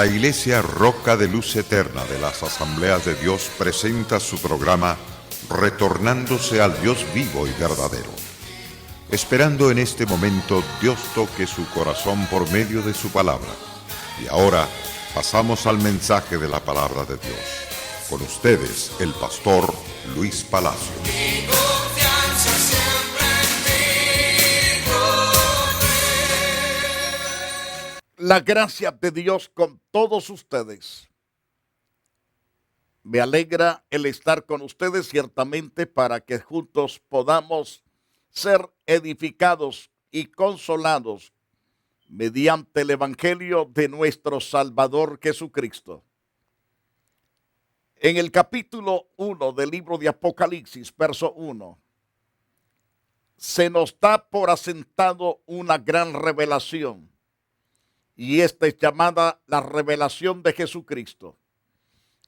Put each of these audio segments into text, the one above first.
La Iglesia Roca de Luz Eterna de las Asambleas de Dios presenta su programa Retornándose al Dios vivo y verdadero. Esperando en este momento Dios toque su corazón por medio de su palabra. Y ahora pasamos al mensaje de la palabra de Dios. Con ustedes, el pastor Luis Palacio. La gracia de Dios con todos ustedes. Me alegra el estar con ustedes ciertamente para que juntos podamos ser edificados y consolados mediante el Evangelio de nuestro Salvador Jesucristo. En el capítulo 1 del libro de Apocalipsis, verso 1, se nos da por asentado una gran revelación. Y esta es llamada la revelación de Jesucristo,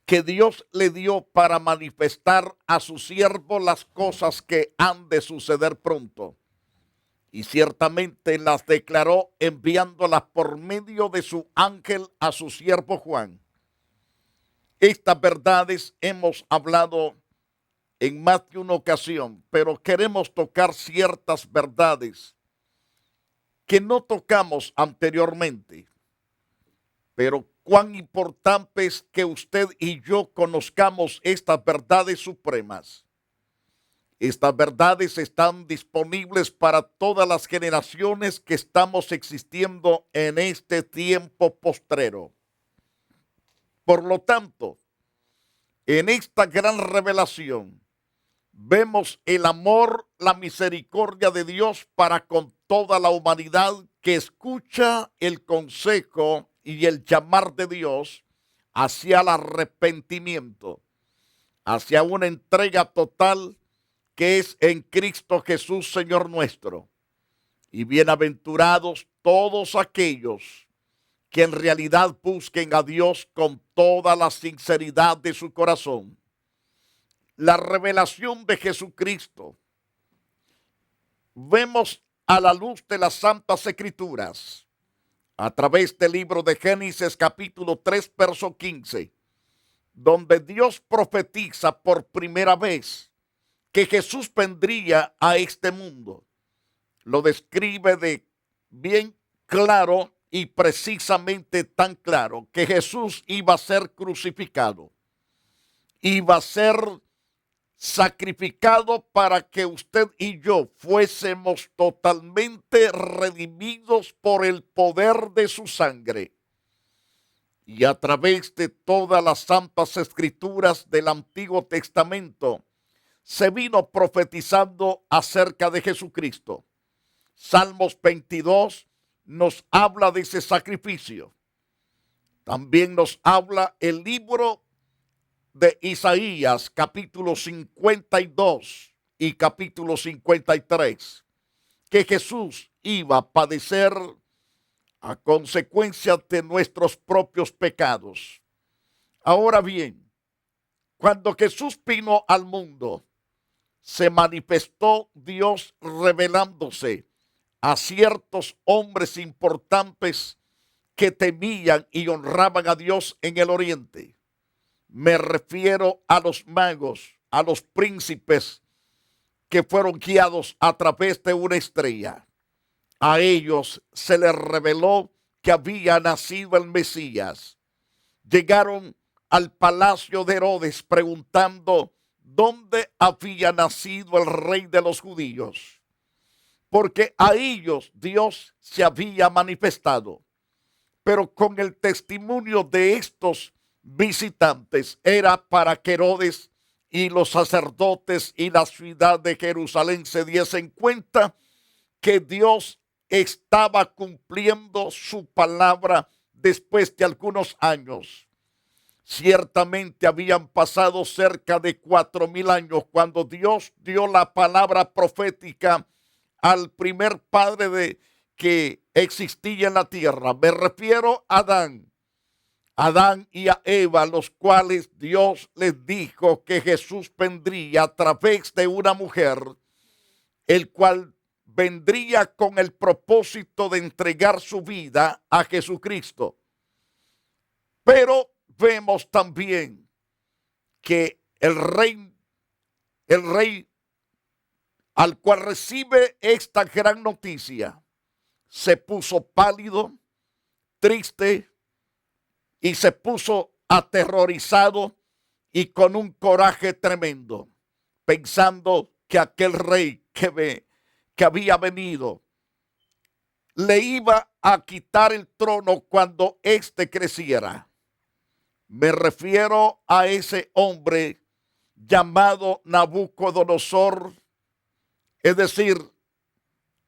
que Dios le dio para manifestar a su siervo las cosas que han de suceder pronto. Y ciertamente las declaró enviándolas por medio de su ángel a su siervo Juan. Estas verdades hemos hablado en más de una ocasión, pero queremos tocar ciertas verdades que no tocamos anteriormente, pero cuán importante es que usted y yo conozcamos estas verdades supremas. Estas verdades están disponibles para todas las generaciones que estamos existiendo en este tiempo postrero. Por lo tanto, en esta gran revelación, vemos el amor, la misericordia de Dios para con toda la humanidad que escucha el consejo y el llamar de Dios hacia el arrepentimiento, hacia una entrega total que es en Cristo Jesús, Señor nuestro. Y bienaventurados todos aquellos que en realidad busquen a Dios con toda la sinceridad de su corazón. La revelación de Jesucristo vemos a la luz de las Santas Escrituras a través del libro de Génesis capítulo 3 verso 15, donde Dios profetiza por primera vez que Jesús vendría a este mundo. Lo describe de bien claro y precisamente tan claro que Jesús iba a ser crucificado, iba a ser sacrificado para que usted y yo fuésemos totalmente redimidos por el poder de su sangre. Y a través de todas las santas escrituras del Antiguo Testamento se vino profetizando acerca de Jesucristo. Salmos 22 nos habla de ese sacrificio. También nos habla el libro de Isaías, capítulo 52 y capítulo 53, que Jesús iba a padecer a consecuencia de nuestros propios pecados. Ahora bien, cuando Jesús vino al mundo, se manifestó Dios revelándose a ciertos hombres importantes que temían y honraban a Dios en el oriente. Me refiero a los magos, a los príncipes que fueron guiados a través de una estrella. A ellos se les reveló que había nacido el Mesías. Llegaron al palacio de Herodes preguntando dónde había nacido el rey de los judíos, porque a ellos Dios se había manifestado. Pero con el testimonio de estos visitantes era para que Herodes y los sacerdotes y la ciudad de Jerusalén se diesen cuenta que Dios estaba cumpliendo su palabra después de algunos años. Ciertamente habían pasado cerca de 4,000 años cuando Dios dio la palabra profética al primer padre que existía en la tierra. Me refiero a Adán y a Eva, los cuales Dios les dijo que Jesús vendría a través de una mujer, el cual vendría con el propósito de entregar su vida a Jesucristo. Pero vemos también que el rey al cual recibe esta gran noticia, se puso pálido, triste y se puso aterrorizado y con un coraje tremendo, pensando que aquel rey que había venido le iba a quitar el trono cuando éste creciera. Me refiero a ese hombre llamado Nabucodonosor. Es decir,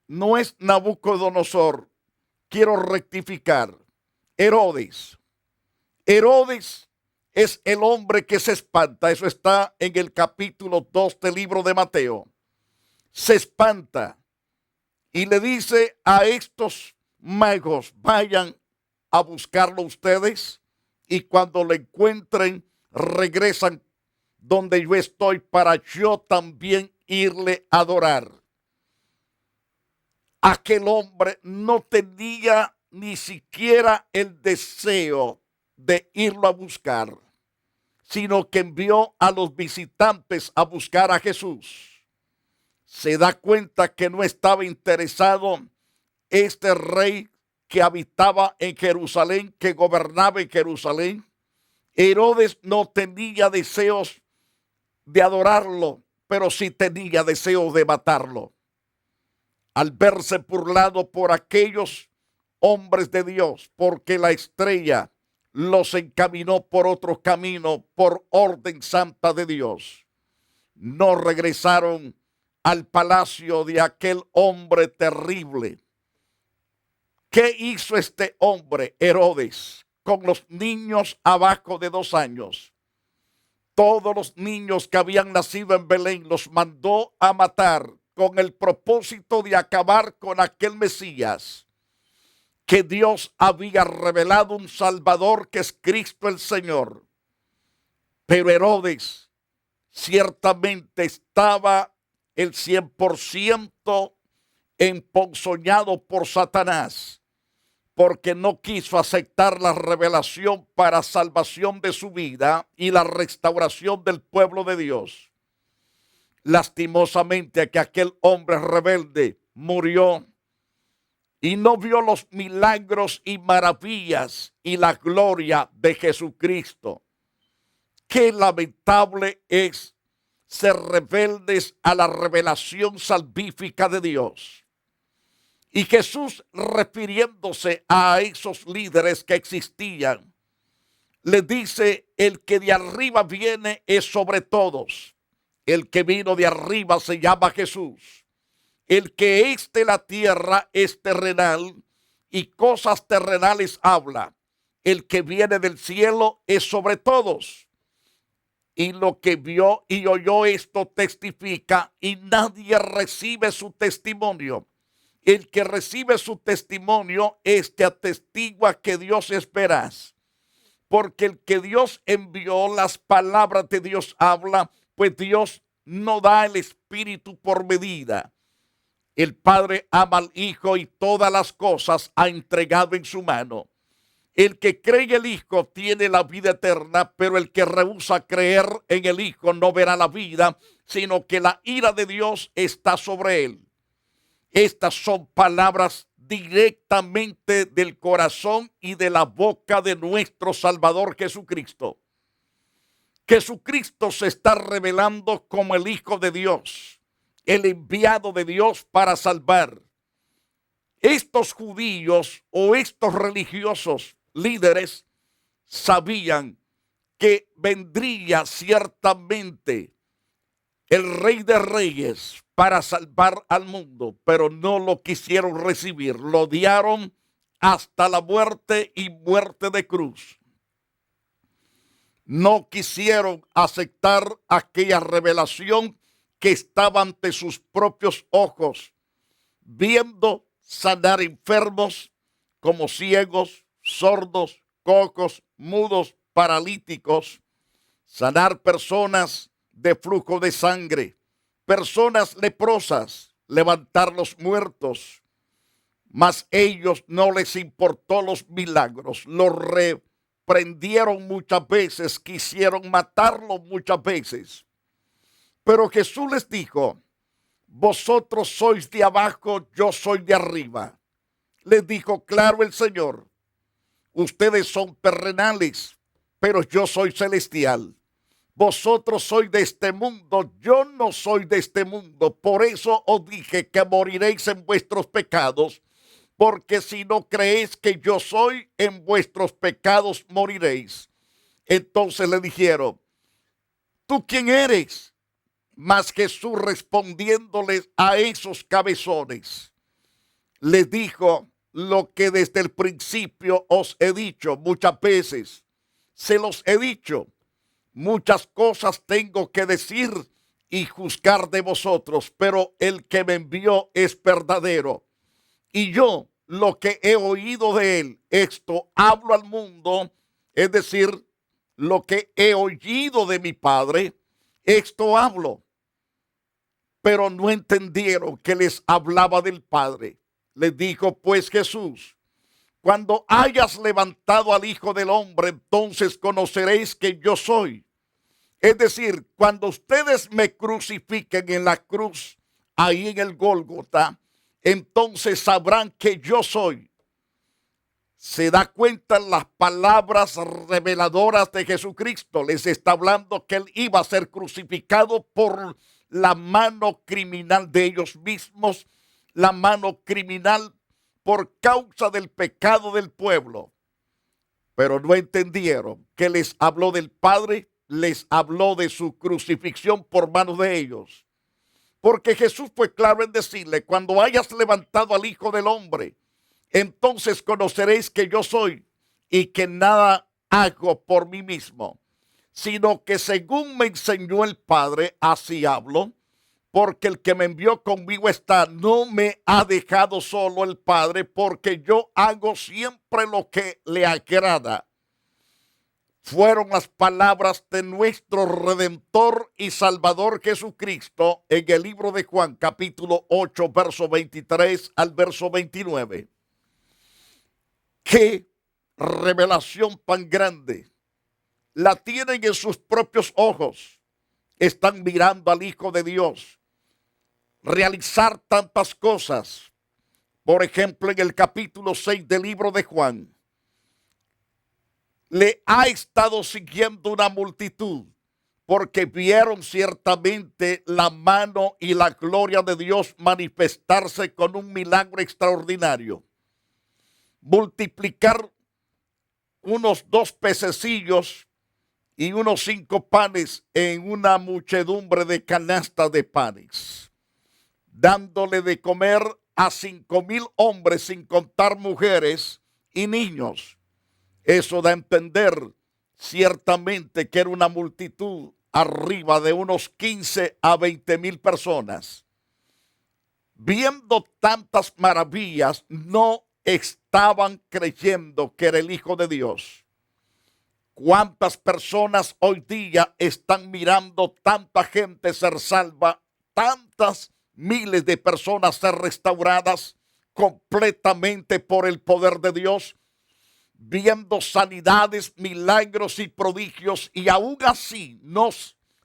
no es Nabucodonosor, quiero rectificar, Herodes. Herodes es el hombre que se espanta, eso está en el capítulo 2 del libro de Mateo. Se espanta y le dice a estos magos, vayan a buscarlo ustedes y cuando lo encuentren regresan donde yo estoy para yo también irle a adorar. Aquel hombre no tenía ni siquiera el deseo de irlo a buscar, sino que envió a los visitantes a buscar a Jesús. Se da cuenta que no estaba interesado este rey que habitaba en Jerusalén, que gobernaba en Jerusalén. Herodes no tenía deseos de adorarlo, pero sí tenía deseo de matarlo. Al verse burlado por aquellos hombres de Dios, porque la estrella los encaminó por otro camino, por orden santa de Dios, no regresaron al palacio de aquel hombre terrible. ¿Qué hizo este hombre, Herodes, con los niños abajo de 2 años? Todos los niños que habían nacido en Belén los mandó a matar con el propósito de acabar con aquel Mesías que Dios había revelado, un Salvador que es Cristo el Señor. Pero Herodes ciertamente estaba el 100% emponzoñado por Satanás, porque no quiso aceptar la revelación para salvación de su vida y la restauración del pueblo de Dios. Lastimosamente que aquel hombre rebelde murió y no vio los milagros y maravillas y la gloria de Jesucristo. Qué lamentable es ser rebeldes a la revelación salvífica de Dios. Y Jesús, refiriéndose a esos líderes que existían, les dice: el que de arriba viene es sobre todos. El que vino de arriba se llama Jesús. El que es de la tierra es terrenal y cosas terrenales habla. El que viene del cielo es sobre todos. Y lo que vio y oyó esto testifica, y nadie recibe su testimonio. El que recibe su testimonio, este atestigua que Dios es veraz. Porque el que Dios envió, las palabras de Dios habla, pues Dios no da el Espíritu por medida. El Padre ama al Hijo y todas las cosas ha entregado en su mano. El que cree en el Hijo tiene la vida eterna, pero el que rehúsa creer en el Hijo no verá la vida, sino que la ira de Dios está sobre él. Estas son palabras directamente del corazón y de la boca de nuestro Salvador Jesucristo. Jesucristo se está revelando como el Hijo de Dios, el enviado de Dios para salvar. Estos judíos o estos religiosos líderes sabían que vendría ciertamente el Rey de Reyes para salvar al mundo, pero no lo quisieron recibir, lo odiaron hasta la muerte y muerte de cruz. No quisieron aceptar aquella revelación que estaba ante sus propios ojos, viendo sanar enfermos como ciegos, sordos, cojos, mudos, paralíticos, sanar personas de flujo de sangre, personas leprosas, levantar los muertos. Mas ellos no les importó los milagros, los prendieron muchas veces, quisieron matarlo muchas veces. Pero Jesús les dijo: vosotros sois de abajo, yo soy de arriba. Les dijo claro el Señor: ustedes son terrenales, pero yo soy celestial. Vosotros sois de este mundo, yo no soy de este mundo. Por eso os dije que moriréis en vuestros pecados, porque si no creéis que yo soy, en vuestros pecados moriréis. Entonces le dijeron: ¿tú quién eres? Mas Jesús, respondiéndoles a esos cabezones, les dijo lo que desde el principio os he dicho muchas veces. Se los he dicho. Muchas cosas tengo que decir y juzgar de vosotros, pero el que me envió es verdadero. Y yo, lo que he oído de él, esto hablo al mundo, es decir, lo que he oído de mi Padre, esto hablo. Pero no entendieron que les hablaba del Padre. Les dijo pues Jesús: cuando hayas levantado al Hijo del Hombre, entonces conoceréis que yo soy. Es decir, cuando ustedes me crucifiquen en la cruz, ahí en el Gólgota, entonces sabrán que yo soy. Se da cuenta en las palabras reveladoras de Jesucristo. Les está hablando que él iba a ser crucificado por la mano criminal de ellos mismos, la mano criminal por causa del pecado del pueblo. Pero no entendieron que les habló del Padre, les habló de su crucifixión por manos de ellos. Porque Jesús fue claro en decirle: cuando hayas levantado al Hijo del Hombre, entonces conoceréis que yo soy y que nada hago por mí mismo, sino que según me enseñó el Padre, así hablo. Porque el que me envió conmigo está, no me ha dejado solo el Padre, porque yo hago siempre lo que le agrada. Fueron las palabras de nuestro Redentor y Salvador Jesucristo en el libro de Juan, capítulo 8, verso 23 al verso 29. ¡Qué revelación tan grande! La tienen en sus propios ojos. Están mirando al Hijo de Dios realizar tantas cosas. Por ejemplo, en el capítulo 6 del libro de Juan, le ha estado siguiendo una multitud, porque vieron ciertamente la mano y la gloria de Dios manifestarse con un milagro extraordinario. Multiplicar unos 2 pececillos y unos 5 panes en una muchedumbre de canastas de panes, dándole de comer a 5,000 hombres, sin contar mujeres y niños. Eso da a entender ciertamente que era una multitud arriba de unos 15 a 20,000 personas. Viendo tantas maravillas, no estaban creyendo que era el Hijo de Dios. ¿Cuántas personas hoy día están mirando tanta gente ser salva, tantas miles de personas ser restauradas completamente por el poder de Dios, viendo sanidades, milagros y prodigios, y aún así no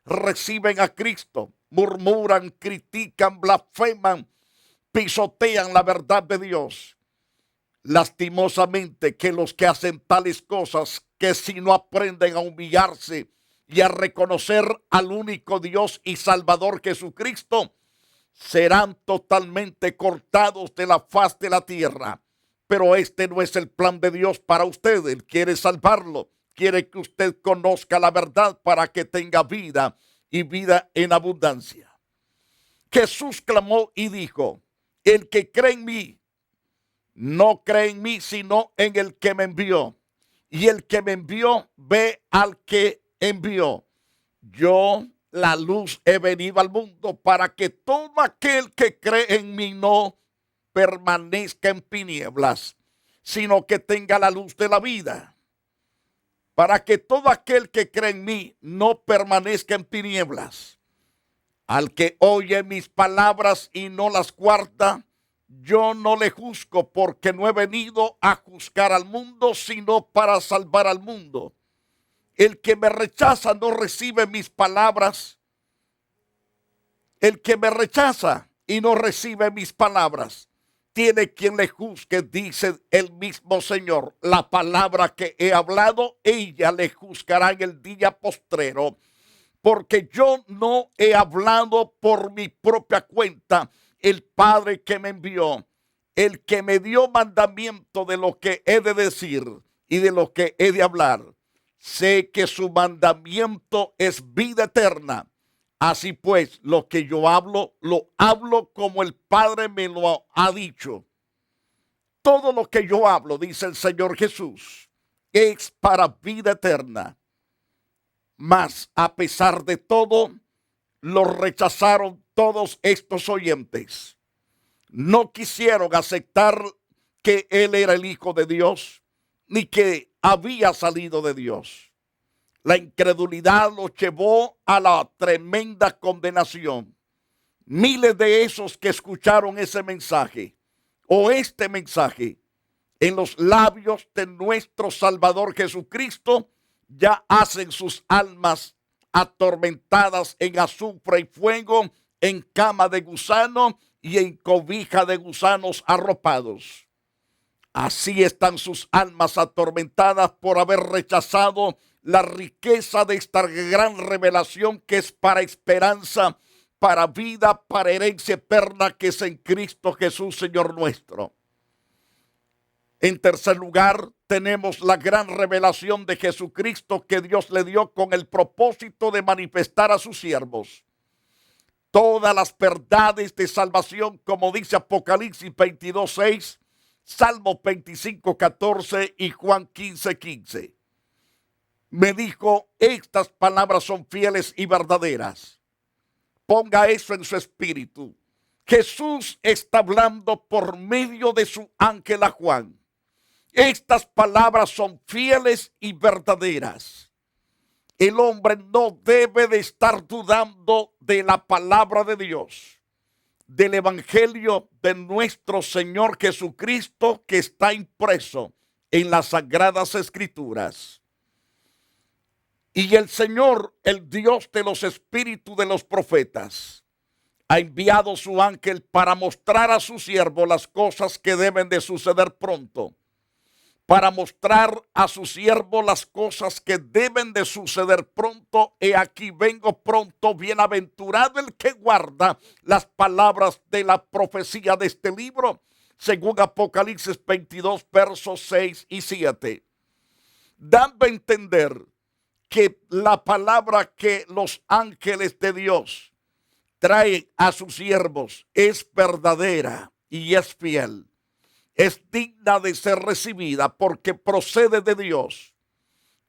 reciben a Cristo? Murmuran, critican, blasfeman, pisotean la verdad de Dios. Lastimosamente que los que hacen tales cosas, que si no aprenden a humillarse y a reconocer al único Dios y Salvador Jesucristo, serán totalmente cortados de la faz de la tierra. Pero este no es el plan de Dios para usted. Él quiere salvarlo. Quiere que usted conozca la verdad para que tenga vida y vida en abundancia. Jesús clamó y dijo: el que cree en mí, no cree en mí, sino en el que me envió. Y el que me envió ve al que envió. Yo, la luz, he venido al mundo para que todo aquel que cree en mí no permanezca en tinieblas, sino que tenga la luz de la vida. Para que todo aquel que cree en mí no permanezca en tinieblas. Al que oye mis palabras y no las guarda, Yo no le juzgo porque no he venido a juzgar al mundo, sino para salvar al mundo. El que me rechaza no recibe mis palabras. El que me rechaza y no recibe mis palabras, tiene quien le juzgue, dice el mismo Señor. La palabra que he hablado, ella le juzgará en el día postrero. Porque yo no he hablado por mi propia cuenta. El Padre que me envió, el que me dio mandamiento de lo que he de decir y de lo que he de hablar. Sé que su mandamiento es vida eterna. Así pues, lo que yo hablo, lo hablo como el Padre me lo ha dicho. Todo lo que yo hablo, dice el Señor Jesús, es para vida eterna. Mas, a pesar de todo, lo rechazaron todos estos oyentes. No quisieron aceptar que Él era el Hijo de Dios, ni que había salido de Dios. La incredulidad los llevó a la tremenda condenación. Miles de esos que escucharon ese mensaje o este mensaje en los labios de nuestro Salvador Jesucristo ya hacen sus almas atormentadas en azufre y fuego, en cama de gusano y en cobija de gusanos arropados. Así están sus almas atormentadas por haber rechazado la riqueza de esta gran revelación que es para esperanza, para vida, para herencia eterna, que es en Cristo Jesús, Señor nuestro. En tercer lugar, tenemos la gran revelación de Jesucristo que Dios le dio con el propósito de manifestar a sus siervos todas las verdades de salvación, como dice Apocalipsis 22:6, Salmo 25:14 y Juan 15:15. Me dijo, estas palabras son fieles y verdaderas. Ponga eso en su espíritu. Jesús está hablando por medio de su ángel a Juan. Estas palabras son fieles y verdaderas. El hombre no debe de estar dudando de la palabra de Dios, del evangelio de nuestro Señor Jesucristo que está impreso en las Sagradas Escrituras. Y el Señor, el Dios de los espíritus de los profetas, ha enviado su ángel para mostrar a su siervo las cosas que deben de suceder pronto. Para mostrar a su siervo las cosas que deben de suceder pronto. He aquí vengo pronto, bienaventurado el que guarda las palabras de la profecía de este libro, según Apocalipsis 22, versos 6 y 7. Dando a entender que la palabra que los ángeles de Dios traen a sus siervos es verdadera y es fiel. Es digna de ser recibida porque procede de Dios.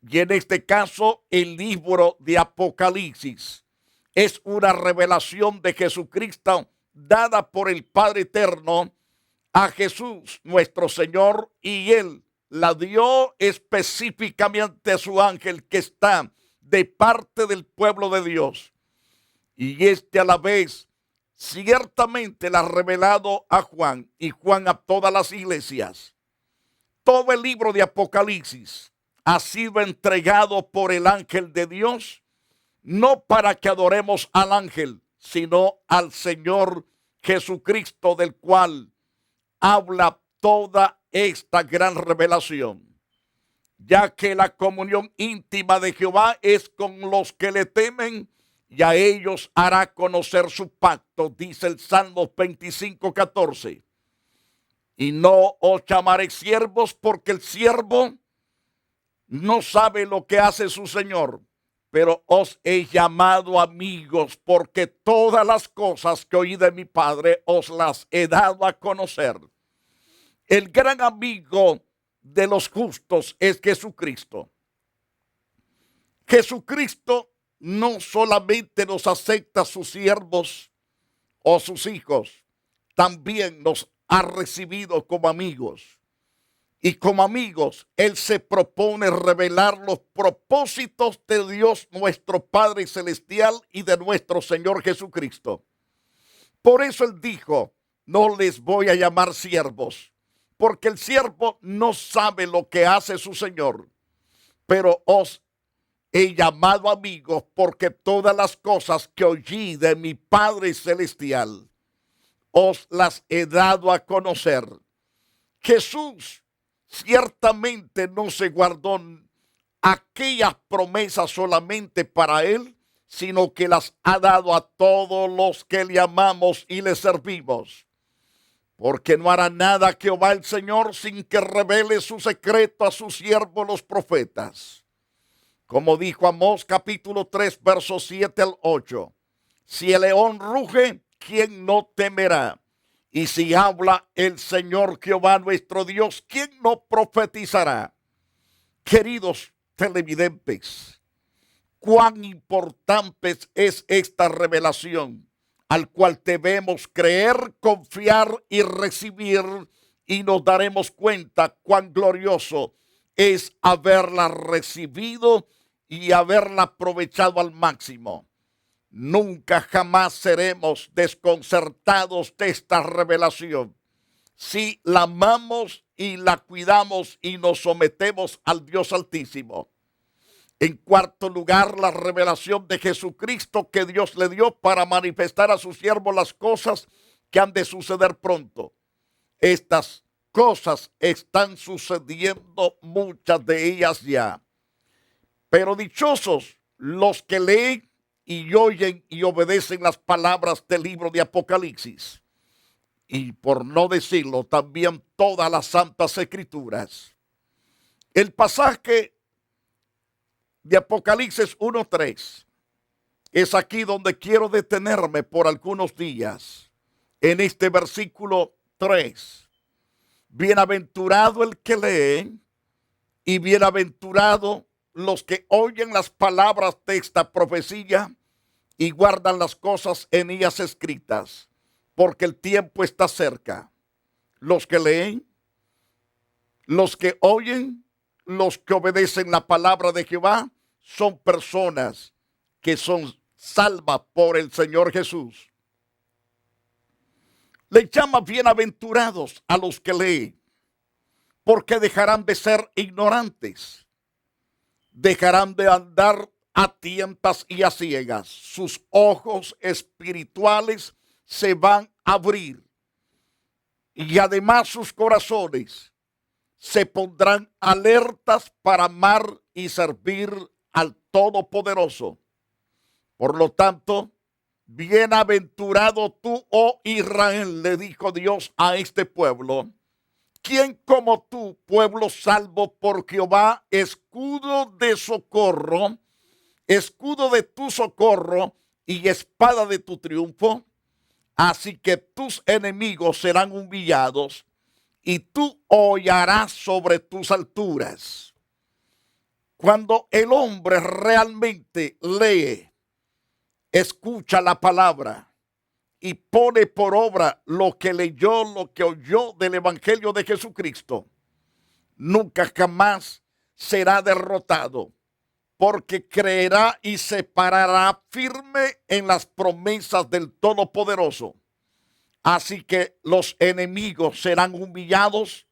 Y en este caso, el libro de Apocalipsis es una revelación de Jesucristo dada por el Padre Eterno a Jesús, nuestro Señor, y Él la dio específicamente a su ángel que está de parte del pueblo de Dios. Y este a la vez ciertamente la ha revelado a Juan y Juan a todas las iglesias. Todo el libro de Apocalipsis ha sido entregado por el ángel de Dios, no para que adoremos al ángel, sino al Señor Jesucristo, del cual habla toda esta gran revelación. Ya que la comunión íntima de Jehová es con los que le temen, y a ellos hará conocer su pacto, dice el Salmo 25:14. Y no os llamaré siervos, porque el siervo no sabe lo que hace su Señor, pero os he llamado amigos, porque todas las cosas que oí de mi Padre os las he dado a conocer. El gran amigo de los justos es Jesucristo. Jesucristo no solamente nos acepta a sus siervos o sus hijos, también nos ha recibido como amigos. Y como amigos, Él se propone revelar los propósitos de Dios nuestro Padre Celestial y de nuestro Señor Jesucristo. Por eso Él dijo, no les voy a llamar siervos, porque el siervo no sabe lo que hace su señor, pero os he llamado amigos, porque todas las cosas que oí de mi Padre Celestial os las he dado a conocer. Jesús ciertamente no se guardó aquellas promesas solamente para él, sino que las ha dado a todos los que le amamos y le servimos. Porque no hará nada Jehová el Señor sin que revele su secreto a sus siervos los profetas. Como dijo Amós capítulo 3, versos 7 al 8. Si el león ruge, ¿quién no temerá? Y si habla el Señor Jehová nuestro Dios, ¿quién no profetizará? Queridos televidentes, cuán importante es esta revelación, al cual debemos creer, confiar y recibir, y nos daremos cuenta cuán glorioso es haberla recibido y haberla aprovechado al máximo. Nunca jamás seremos desconcertados de esta revelación si la amamos y la cuidamos y nos sometemos al Dios Altísimo. En cuarto lugar, la revelación de Jesucristo que Dios le dio para manifestar a sus siervos las cosas que han de suceder pronto. Estas cosas están sucediendo, muchas de ellas ya. Pero dichosos los que leen y oyen y obedecen las palabras del libro de Apocalipsis. Y por no decirlo, también todas las santas escrituras. El pasaje de Apocalipsis 1:3 es aquí donde quiero detenerme por algunos días. En este versículo 3. Bienaventurado el que lee y bienaventurado los que oyen las palabras de esta profecía y guardan las cosas en ellas escritas, porque el tiempo está cerca. Los que leen, los que oyen, los que obedecen la palabra de Jehová, son personas que son salvas por el Señor Jesús. Le llama bienaventurados a los que leen, porque dejarán de ser ignorantes, dejarán de andar a tientas y a ciegas. Sus ojos espirituales se van a abrir y además sus corazones se pondrán alertas para amar y servir al Todopoderoso. Por lo tanto, bienaventurado tú, oh Israel, le dijo Dios a este pueblo. ¿Quién como tú, pueblo salvo por Jehová, escudo de socorro, escudo de tu socorro y espada de tu triunfo? Así que tus enemigos serán humillados y tú hollarás sobre tus alturas. Cuando el hombre realmente lee, escucha la palabra y pone por obra lo que leyó, lo que oyó del Evangelio de Jesucristo, nunca jamás será derrotado, porque creerá y se parará firme en las promesas del Todopoderoso. Así que los enemigos serán humillados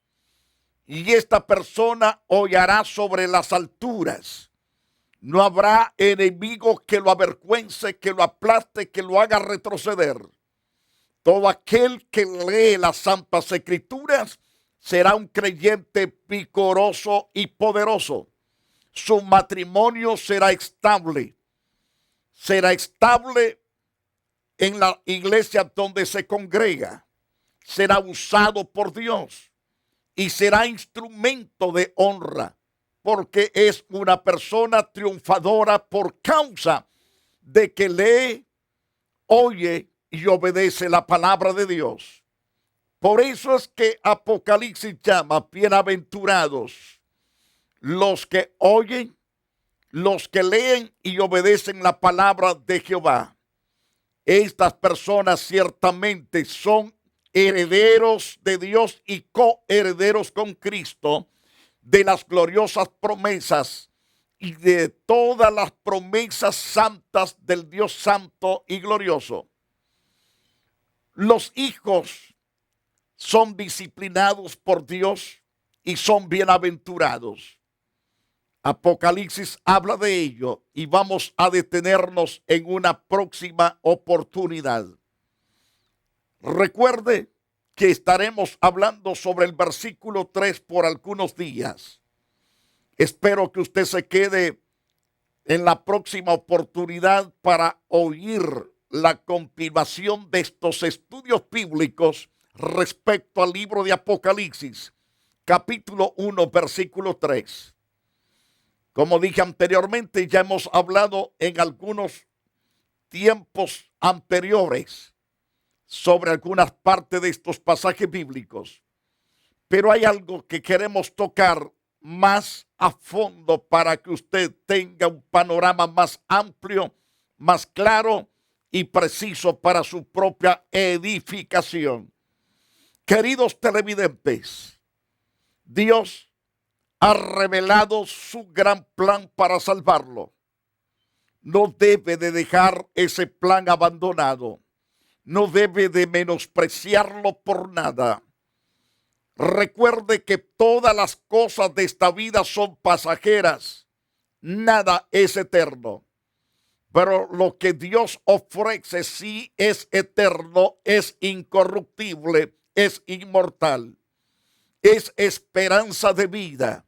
y esta persona hollará sobre las alturas. No habrá enemigo que lo avergüence, que lo aplaste, que lo haga retroceder. Todo aquel que lee las Santas Escrituras será un creyente vigoroso y poderoso. Su matrimonio será estable. Será estable en la iglesia donde se congrega. Será usado por Dios y será instrumento de honra, porque es una persona triunfadora por causa de que lee, oye y obedece la palabra de Dios. Por eso es que Apocalipsis llama bienaventurados los que oyen, los que leen y obedecen la palabra de Jehová. Estas personas ciertamente son herederos de Dios y coherederos con Cristo de las gloriosas promesas y de todas las promesas santas del Dios santo y glorioso. Los hijos son disciplinados por Dios y son bienaventurados. Apocalipsis habla de ello y vamos a detenernos en una próxima oportunidad. Recuerde que estaremos hablando sobre el versículo 3 por algunos días. Espero que usted se quede en la próxima oportunidad para oír la continuación de estos estudios bíblicos respecto al libro de Apocalipsis, capítulo 1, versículo 3. Como dije anteriormente, ya hemos hablado en algunos tiempos anteriores sobre algunas partes de estos pasajes bíblicos, pero hay algo que queremos tocar más a fondo para que usted tenga un panorama más amplio, más claro y preciso para su propia edificación. Queridos televidentes, Dios ha revelado su gran plan para salvarlo. No debe de dejar ese plan abandonado. No debe de menospreciarlo por nada. Recuerde que todas las cosas de esta vida son pasajeras. Nada es eterno. Pero lo que Dios ofrece sí es eterno, es incorruptible, es inmortal. Es esperanza de vida.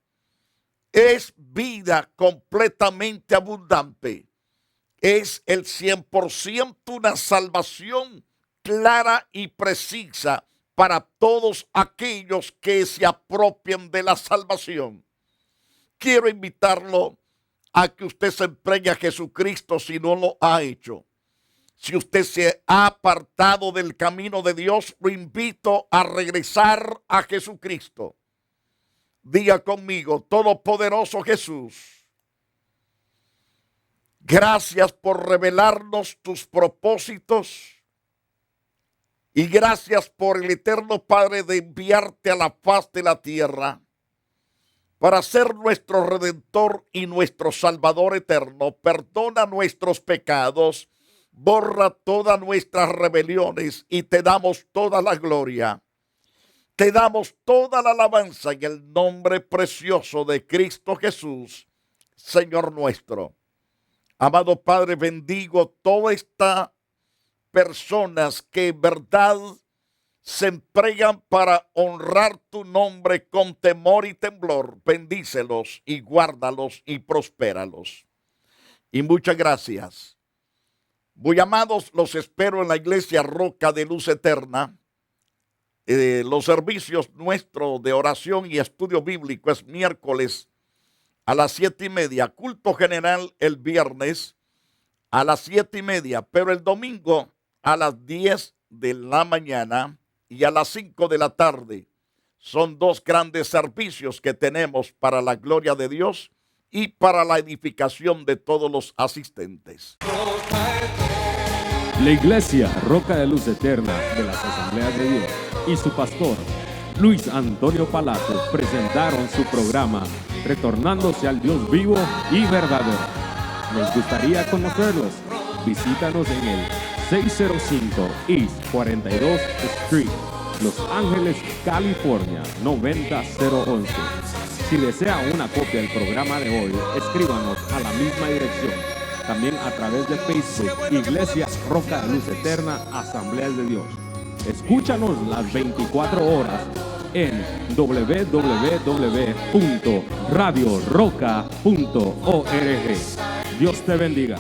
Es vida completamente abundante. Es el 100% una salvación clara y precisa para todos aquellos que se apropien de la salvación. Quiero invitarlo a que usted se empeñe a Jesucristo si no lo ha hecho. Si usted se ha apartado del camino de Dios, lo invito a regresar a Jesucristo. Diga conmigo: Todopoderoso Jesús, gracias por revelarnos tus propósitos y gracias por el eterno Padre de enviarte a la faz de la tierra para ser nuestro Redentor y nuestro Salvador eterno. Perdona nuestros pecados, borra todas nuestras rebeliones y te damos toda la gloria. Te damos toda la alabanza en el nombre precioso de Cristo Jesús, Señor nuestro. Amado Padre, bendigo todas estas personas que en verdad se entregan para honrar tu nombre con temor y temblor. Bendícelos y guárdalos y prospéralos. Y muchas gracias. Muy amados, los espero en la iglesia Roca de Luz Eterna. Los servicios nuestros de oración y estudio bíblico es miércoles a las 7:30, culto general el viernes a las 7:30, pero el domingo a las 10 de la mañana y a las 5 de la tarde. Son dos grandes servicios que tenemos para la gloria de Dios y para la edificación de todos los asistentes. La iglesia Roca de Luz Eterna de las Asambleas de Dios y su pastor Luis Antonio Palacio presentaron su programa Retornándose al Dios vivo y verdadero. Nos gustaría conocerlos. Visítanos en el 605 East 42 Street, Los Ángeles, California 90011. Si desea una copia del programa de hoy, escríbanos a la misma dirección. También a través de Facebook, Iglesia Roca de Luz Eterna, Asambleas de Dios. Escúchanos las 24 horas en www.radioroca.org. Dios te bendiga.